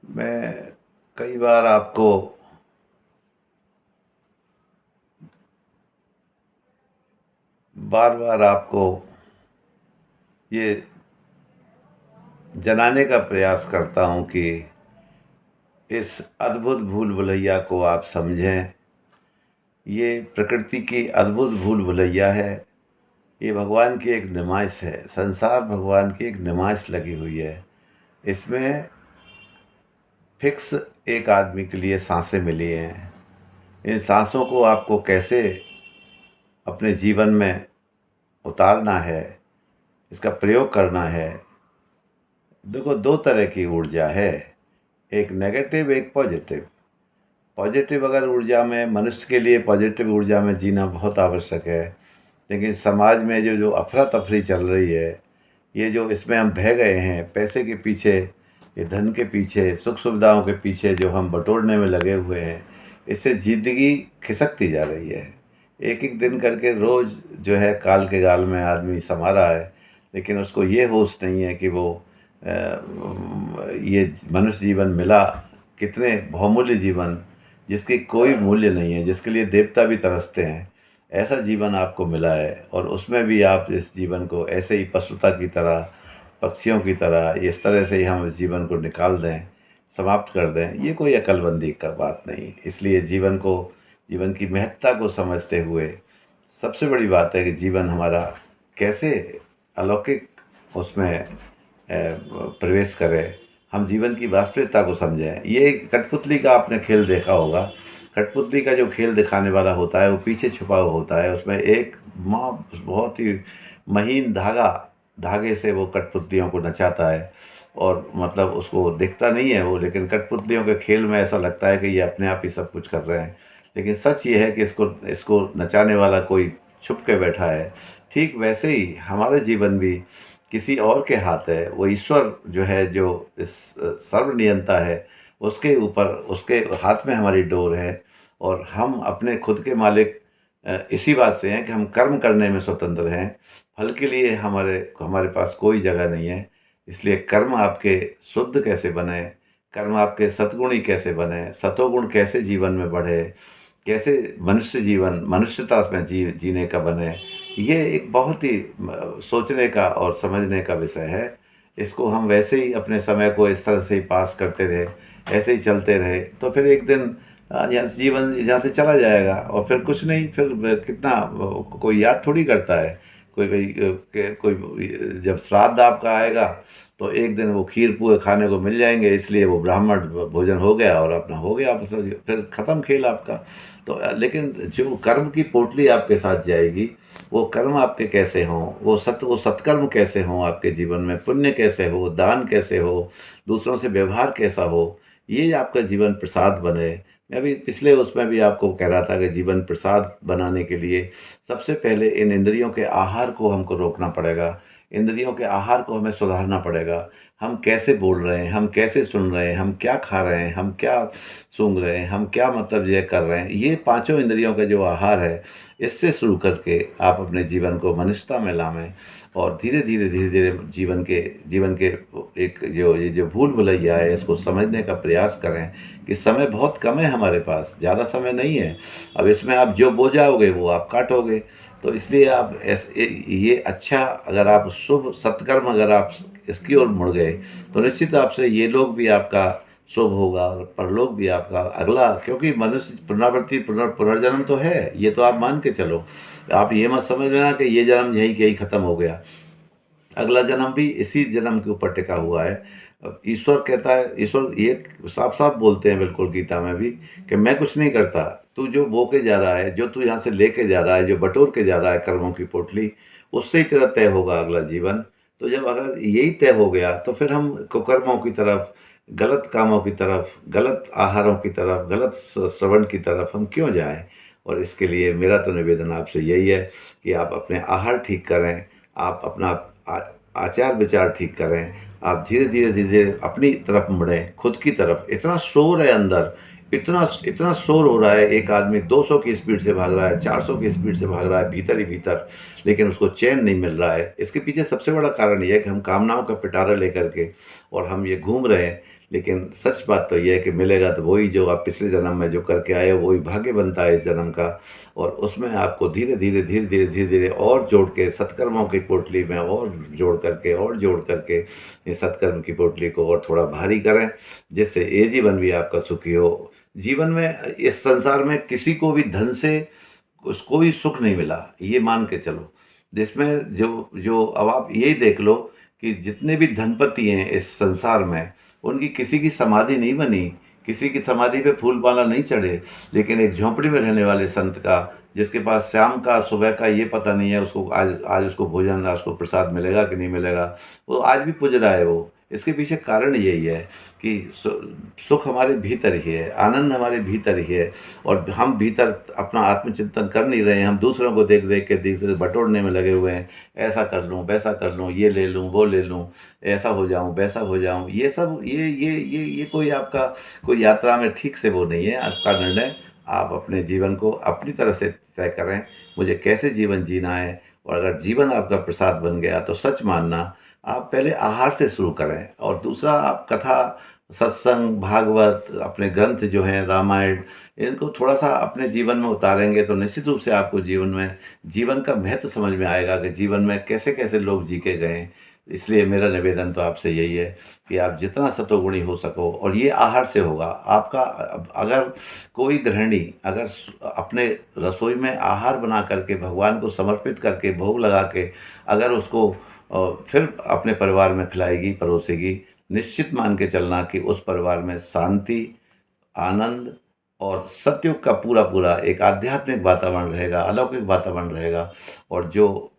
मैं कई बार आपको बार बार आपको ये जनाने का प्रयास करता हूँ कि इस अद्भुत भूल भुलैया को आप समझें। ये प्रकृति की अद्भुत भूल भुलैया है। ये भगवान की एक नुमाइश है। संसार भगवान की एक नुमाइश लगी हुई है। इसमें फिक्स एक आदमी के लिए सांसें मिली हैं। इन सांसों को आपको कैसे अपने जीवन में उतारना है, इसका प्रयोग करना है। देखो, दो तरह की ऊर्जा है, एक नेगेटिव, एक पॉजिटिव। पॉजिटिव अगर ऊर्जा में, मनुष्य के लिए पॉजिटिव ऊर्जा में जीना बहुत आवश्यक है। लेकिन समाज में जो जो अफरा तफरी चल रही है, ये जो इसमें हम बह गए हैं, पैसे के पीछे, ये धन के पीछे, सुख सुविधाओं के पीछे जो हम बटोरने में लगे हुए हैं, इससे ज़िंदगी खिसकती जा रही है। एक एक दिन करके रोज़ जो है काल के गाल में आदमी समा रहा है, लेकिन उसको ये होश नहीं है कि वो ये मनुष्य जीवन मिला, कितने बहुमूल्य जीवन, जिसकी कोई मूल्य नहीं है, जिसके लिए देवता भी तरसते हैं, ऐसा जीवन आपको मिला है। और उसमें भी आप इस जीवन को ऐसे ही पशुता की तरह, पक्षियों की तरह, इस तरह से ही हम इस जीवन को निकाल दें, समाप्त कर दें, ये कोई अक्लमंदी का बात नहीं। इसलिए जीवन को, जीवन की महत्ता को समझते हुए सबसे बड़ी बात है कि जीवन हमारा कैसे अलौकिक उसमें प्रवेश करें, हम जीवन की वास्तविकता को समझें। ये कठपुतली का आपने खेल देखा होगा। कठपुतली का जो खेल दिखाने वाला होता है, वो पीछे छुपा हुआ होता है। उसमें एक माँ बहुत ही महीन धागे से वो कठपुतलियों को नचाता है, और मतलब उसको दिखता नहीं है वो, लेकिन कठपुतलियों के खेल में ऐसा लगता है कि ये अपने आप ही सब कुछ कर रहे हैं। लेकिन सच ये है कि इसको इसको नचाने वाला कोई छुप के बैठा है। ठीक वैसे ही हमारे जीवन भी किसी और के हाथ है। वो ईश्वर जो है, जो इस सर्वनियंता है, उसके ऊपर, उसके हाथ में हमारी डोर है। और हम अपने खुद के मालिक इसी बात से हैं कि हम कर्म करने में स्वतंत्र हैं। फल के लिए हमारे हमारे पास कोई जगह नहीं है। इसलिए कर्म आपके शुद्ध कैसे बने, कर्म आपके सद्गुणी कैसे बने, सतोगुण कैसे जीवन में बढ़े, कैसे मनुष्य जीवन मनुष्यता में जीने का बने, ये एक बहुत ही सोचने का और समझने का विषय है। इसको हम वैसे ही अपने समय को इस तरह से ही पास करते रहे, ऐसे ही चलते रहे, तो फिर एक दिन यहाँ से जीवन यहाँ से चला जाएगा, और फिर कुछ नहीं। फिर कितना कोई याद थोड़ी करता है। कोई कोई जब श्राद्ध आपका आएगा, तो एक दिन वो खीर पुए खाने को मिल जाएंगे, इसलिए वो ब्राह्मण भोजन हो गया और अपना हो गया, आप फिर ख़त्म खेल आपका। तो लेकिन जो कर्म की पोटली आपके साथ जाएगी, वो कर्म आपके कैसे हों, वो सत्कर्म कैसे हों आपके जीवन में, पुण्य कैसे हो, दान कैसे हो, दूसरों से व्यवहार कैसा हो, ये आपका जीवन प्रसाद बने। मैं अभी पिछले उसमें भी आपको कह रहा था कि जीवन प्रसाद बनाने के लिए सबसे पहले इन इंद्रियों के आहार को हमको रोकना पड़ेगा। इंद्रियों के आहार को हमें सुधारना पड़ेगा। हम कैसे बोल रहे हैं, हम कैसे सुन रहे हैं, हम क्या खा रहे हैं, हम क्या सूंघ रहे हैं, हम क्या मतलब ये कर रहे हैं, ये पांचों इंद्रियों का जो आहार है, इससे शुरू करके आप अपने जीवन को मनुष्यता में लाएं। और धीरे धीरे जीवन के एक जो ये जो भूल भुलैया है, इसको समझने का प्रयास करें कि समय बहुत कम है हमारे पास, ज़्यादा समय नहीं है। अब इसमें आप जो बो जाओगे वो आप काटोगे। तो इसलिए आप ये अच्छा, अगर आप शुभ सत्कर्म, अगर आप इसकी ओर मुड़ गए, तो निश्चित आपसे ये लोग भी आपका शुभ होगा और परलोक भी आपका अगला। क्योंकि मनुष्य पुनरावृत्ति, पुनर्जन्म तो है, ये तो आप मान के चलो। आप ये मत समझ लेना कि ये जन्म यही के यही खत्म हो गया, अगला जन्म भी इसी जन्म के ऊपर टिका हुआ है। अब ईश्वर कहता है, ईश्वर ये साफ साफ बोलते हैं बिल्कुल गीता में भी, कि मैं कुछ नहीं करता, तू जो बो के जा रहा है, जो तू यहाँ से लेके जा रहा है, जो बटोर के जा रहा है कर्मों की पोटली, उससे ही तेरा तय होगा अगला जीवन। तो जब अगर यही तय हो गया, तो फिर हम कुकर्मों की तरफ, गलत कामों की तरफ, गलत आहारों की तरफ, गलत श्रवण की तरफ हम क्यों जाएं। और इसके लिए मेरा तो निवेदन आपसे यही है कि आप अपने आहार ठीक करें, आप अपना आचार विचार ठीक करें, आप धीरे धीरे धीरे धीरे अपनी तरफ मुड़ें, खुद की तरफ। इतना शोर है अंदर, इतना इतना शोर हो रहा है, एक आदमी 200 की स्पीड से भाग रहा है, 400 की स्पीड से भाग रहा है भीतर ही भीतर, लेकिन उसको चैन नहीं मिल रहा है। इसके पीछे सबसे बड़ा कारण ये है कि हम कामनाओं का पिटारा लेकर के और हम ये घूम रहे हैं। लेकिन सच बात तो ये है कि मिलेगा तो वही जो आप पिछले जन्म में जो करके आए हो, वही भाग्य बनता है इस जन्म का। और उसमें आपको धीरे धीरे धीरे धीरे धीरे धीरे और जोड़ के सत्कर्मों की पोटली में और जोड़ करके और जोड़ करके इस सत्कर्म की पोटली को और थोड़ा भारी करें, जिससे ये जीवन भी आपका सुखी हो। जीवन में इस संसार में किसी को भी धन से उसको भी सुख नहीं मिला, ये मान के चलो। जिसमें जो जो अब आप यही देख लो कि जितने भी धनपति हैं इस संसार में, उनकी किसी की समाधि नहीं बनी, किसी की समाधि पे फूल माला नहीं चढ़े, लेकिन एक झोंपड़ी में रहने वाले संत का, जिसके पास शाम का सुबह का ये पता नहीं है उसको आज आज उसको भोजन, आज उसको प्रसाद मिलेगा कि नहीं मिलेगा, वो आज भी पूज रहा है वो। इसके पीछे कारण यही है कि सुख हमारे भीतर ही है, आनंद हमारे भीतर ही है। और हम भीतर अपना आत्मचिंतन कर नहीं रहे हैं, हम दूसरों को देख देख के दूसरे बटोरने में लगे हुए हैं। ऐसा कर लूँ, वैसा कर लूँ, ये ले लूँ, वो ले लूँ, ऐसा हो जाऊँ, वैसा हो जाऊँ, ये सब ये कोई आपका कोई यात्रा में ठीक से वो नहीं है आपका निर्णय। आप अपने जीवन को अपनी तरफ से तय करें, मुझे कैसे जीवन जीना है। और अगर जीवन आपका प्रसाद बन गया तो सच मानना, आप पहले आहार से शुरू करें और दूसरा आप कथा, सत्संग, भागवत, अपने ग्रंथ जो हैं रामायण, इनको थोड़ा सा अपने जीवन में उतारेंगे तो निश्चित रूप से आपको जीवन में जीवन का महत्व समझ में आएगा कि जीवन में कैसे कैसे लोग जी के गए हैं। इसलिए मेरा निवेदन तो आपसे यही है कि आप जितना सतोगुणी हो सको, और ये आहार से होगा आपका। अगर कोई गृहिणी अगर अपने रसोई में आहार बना करके भगवान को समर्पित करके भोग लगा के अगर उसको फिर अपने परिवार में खिलाएगी परोसेगी, निश्चित मान के चलना कि उस परिवार में शांति, आनंद और सतयुग का पूरा पूरा एक आध्यात्मिक वातावरण रहेगा, अलौकिक वातावरण रहेगा। और जो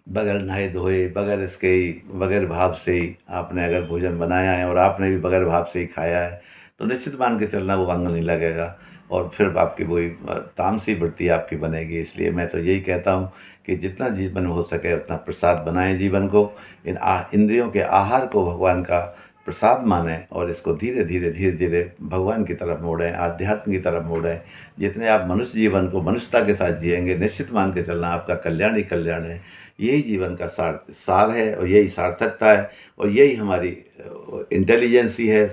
बगैर नहाए धोए, बगैर इसके ही, बगैर भाव से ही आपने अगर भोजन बनाया है और आपने भी बगैर भाव से ही खाया है, तो निश्चित मान के चलना वो अंग नहीं लगेगा और फिर आपकी वही तामसी वृत्ति आपकी बनेगी। इसलिए मैं तो यही कहता हूँ कि जितना जीवन में हो सके उतना प्रसाद बनाएं जीवन को, इंद्रियों के आहार को भगवान का प्रसाद मानें और इसको धीरे धीरे धीरे धीरे भगवान की तरफ मोड़ें, आध्यात्म की तरफ मोड़ें। जितने आप मनुष्य जीवन को मनुष्यता के साथ जिएंगे, निश्चित मान के चलना आपका कल्याण ही कल्याण है। यही जीवन का सार है और यही सार्थकता है और यही हमारी इंटेलिजेंसी है,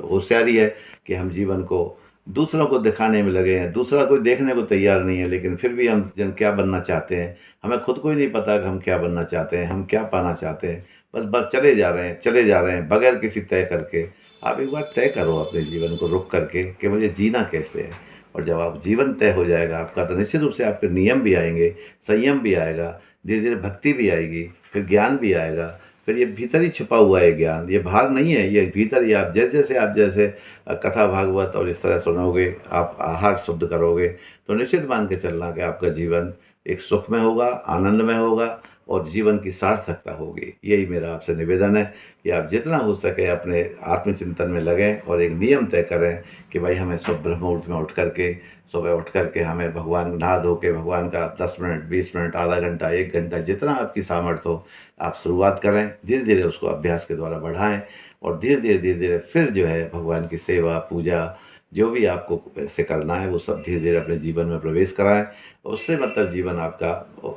होशियारी है कि हम जीवन को दूसरों को दिखाने में लगे हैं। दूसरा कोई देखने को तैयार नहीं है, लेकिन फिर भी हम जन क्या बनना चाहते हैं, हमें खुद को ही नहीं पता कि हम क्या बनना चाहते हैं, हम क्या पाना चाहते हैं। बस बस चले जा रहे हैं, चले जा रहे हैं बगैर किसी तय करके। आप एक बार तय करो अपने जीवन को रुक करके कि मुझे जीना कैसे है। और जब आप जीवन तय हो जाएगा आपका, तो निश्चित रूप से आपके नियम भी आएंगे, संयम भी आएगा, धीरे धीरे भक्ति भी आएगी, फिर ज्ञान भी आएगा। फिर ये भीतर ही छुपा हुआ है ज्ञान, ये बाहर नहीं है, ये भीतर ही। आप जैसे कथा भागवत और इस तरह सुनोगे, आप आहार शुद्ध करोगे, तो निश्चित मान के चलना कि आपका जीवन एक सुख में होगा, आनंद में होगा और जीवन की सार्थकता होगी। यही मेरा आपसे निवेदन है कि आप जितना हो सके अपने आत्मचिंतन में लगें और एक नियम तय करें कि भाई हमें सुबह ब्रह्म मुहूर्त में उठ करके, सुबह उठ करके हमें भगवान नहा धो के भगवान का 10 मिनट, 20 मिनट, आधा घंटा, 1 घंटा, जितना आपकी सामर्थ्य हो आप शुरुआत करें। धीरे धीरे उसको अभ्यास के द्वारा बढ़ाएं और धीरे धीरे फिर जो है भगवान की सेवा, पूजा, जो भी आपको ऐसे करना है वो सब धीरे धीरे अपने जीवन में प्रवेश कराएं। उससे मतलब जीवन आपका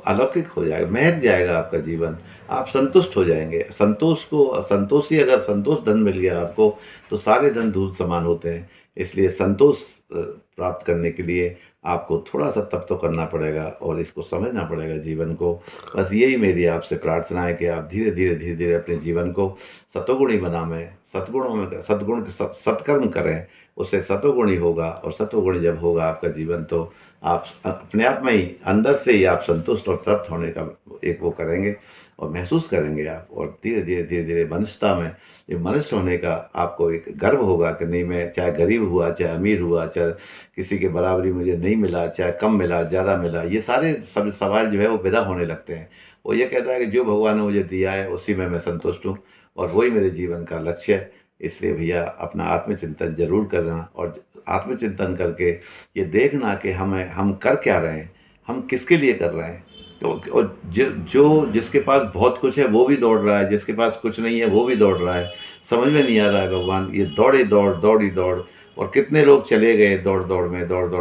अलौकिक हो जाएगा, महक जाएगा आपका जीवन। आप संतुष्ट हो जाएंगे। संतोषी अगर संतोष धन मिल गया आपको, तो सारे धन दूध समान होते हैं। इसलिए संतोष प्राप्त करने के लिए आपको थोड़ा सा तप तो करना पड़ेगा और इसको समझना पड़ेगा जीवन को। बस यही मेरी आपसे प्रार्थना है कि आप धीरे धीरे अपने जीवन को सतोगुणी बनाएं, सद्गुणों में सत्कर्म करें, उससे सतोगुणी होगा। और सतोगुणी जब होगा आपका जीवन, तो आप अपने आप में ही अंदर से ही आप संतुष्ट और तृप्त होने का एक वो करेंगे और महसूस करेंगे आप। और धीरे धीरे मनुष्यता में, ये मनुष्य होने का आपको एक गर्व होगा कि नहीं, मैं चाहे गरीब हुआ, चाहे अमीर हुआ, चाहे किसी के बराबरी मुझे नहीं मिला, चाहे कम मिला, ज़्यादा मिला, ये सारे सब सवाल जो है वो विदा होने लगते हैं। वो ये कहता है कि जो भगवान ने मुझे दिया है उसी में मैं संतुष्ट हूँ और वही मेरे जीवन का लक्ष्य है। इसलिए भैया अपना आत्मचिंतन जरूर करना और आत्मचिंतन करके ये देखना कि हम कर क्या रहे हैं, हम किसके लिए कर रहे हैं। और जिसके पास बहुत कुछ है वो भी दौड़ रहा है, जिसके पास कुछ नहीं है वो भी दौड़ रहा है। समझ में नहीं आ रहा है भगवान, ये दौड़ ही दौड़, दौड़ ही दौड़, और कितने लोग चले गए दौड़ दौड़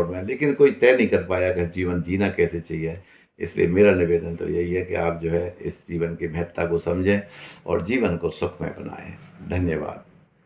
में, लेकिन कोई तय नहीं कर पाया कि जीवन जीना कैसे चाहिए। इसलिए मेरा निवेदन तो यही है कि आप जो है इस जीवन की महत्ता को समझें और जीवन को सुखमय बनाएं। धन्यवाद।